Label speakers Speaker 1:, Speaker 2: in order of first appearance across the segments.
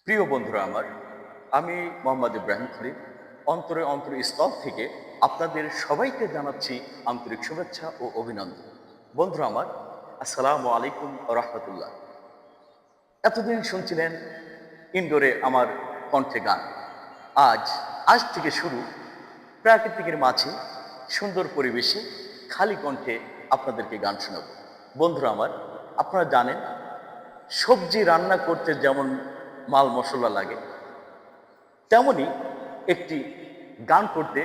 Speaker 1: প্রিয় বন্ধুরা আমার, আমি মোহাম্মদ ইব্রাহিম খলিল অন্তরে থেকে আপনাদের সবাইকে জানাচ্ছি আন্তরিক শুভেচ্ছা ও অভিনন্দন। বন্ধুরা আমার, আসসালামু আলাইকুম রহমতুল্লাহ। এতদিন শুনছিলেন ইনডোরে আমার কণ্ঠে গান। আজ আজ থেকে শুরু প্রাকৃতিকের মাঝে সুন্দর পরিবেশে খালি কণ্ঠে আপনাদেরকে গান শোনাব। বন্ধুরা আমার, আপনারা জানেন সবজি রান্না করতে যেমন মাল মশলা লাগে, তেমনি একটি গান করতে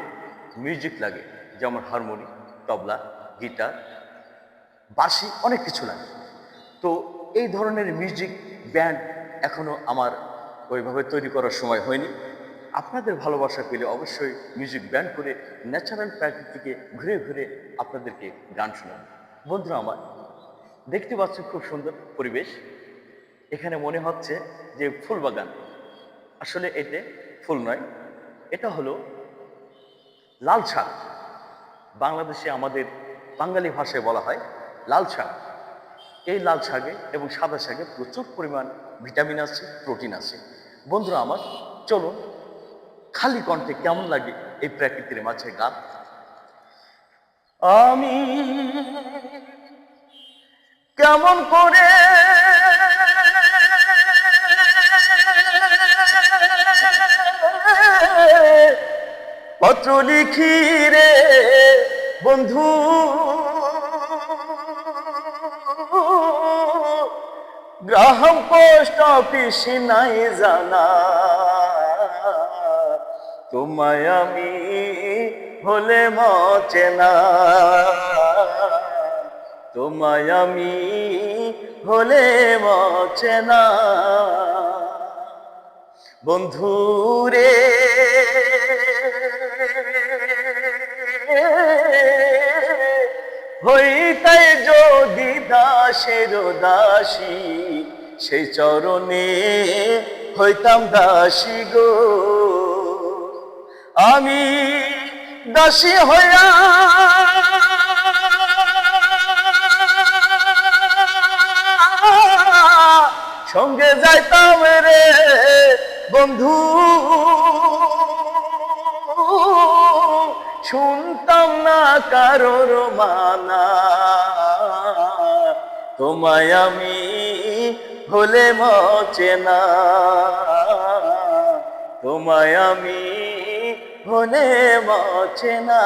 Speaker 1: মিউজিক লাগে, যেমন হারমোনি, তবলা, গিটার, বাঁশি, অনেক কিছু লাগে। তো এই ধরনের মিউজিক ব্যান্ড এখনো আমার ওইভাবে তৈরি করার সময় হয়নি। আপনাদের ভালোবাসা পেলে অবশ্যই মিউজিক ব্যান্ড করে ন্যাচারাল প্রাকৃতিকে ঘুরে ঘুরে আপনাদেরকে গান শোনাব। বন্ধুরা আমার, দেখতে পাচ্ছেন খুব সুন্দর পরিবেশ। এখানে মনে হচ্ছে যে ফুল বাগান। আসলে এতে ফুল নয়, এটা হলো লাল শাক। বাংলাদেশে আমাদের বাঙালি ভাষায় বলা হয় লাল শাক। এই লাল শাকে এবং সাদা শাকে প্রচুর পরিমাণ ভিটামিন আছে, প্রোটিন আছে। বন্ধুরা আমার, চলুন খালি কণ্ঠে কেমন লাগে এই প্রকৃতির মাঝে গান। আমি কেমন করে পত্র লিখি রে বন্ধু, গ্রাহক পোস্ট অফিস নাই জানা, তোমায় আমি হলে মচে না, তোমায় আমি হলে মচে না। বন্ধুরে হইতাই যদি দাসের দাসী, সেই চরণে হইতাম দাসী গো। আমি দাসী হইয়া সঙ্গে যাইতাম রে বন্ধু, শুনতাম না কারোর মানা, তোমায় আমি হলে মচে না, তোমায় আমি হলে মচে না।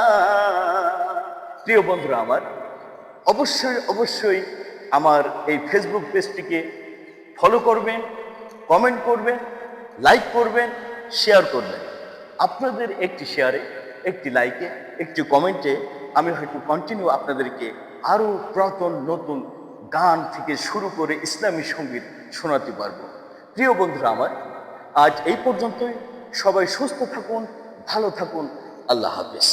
Speaker 1: প্রিয় বন্ধুরা আমার, অবশ্যই অবশ্যই আমার এই ফেসবুক পেজটিকে ফলো করবেন, কমেন্ট করবেন, লাইক করবেন, শেয়ার করবেন। আপনাদের একটি শেয়ারে, একটি লাইকে, একটি কমেন্টে আমি হয়তো কন্টিনিউ আপনাদেরকে আরও পুরাতন নতুন গান থেকে শুরু করে ইসলামী সঙ্গীত শোনাতে পারবো। প্রিয় বন্ধুরা আমার, আজ এই পর্যন্তই। সবাই সুস্থ থাকুন, ভালো থাকুন। আল্লাহ হাফেজ।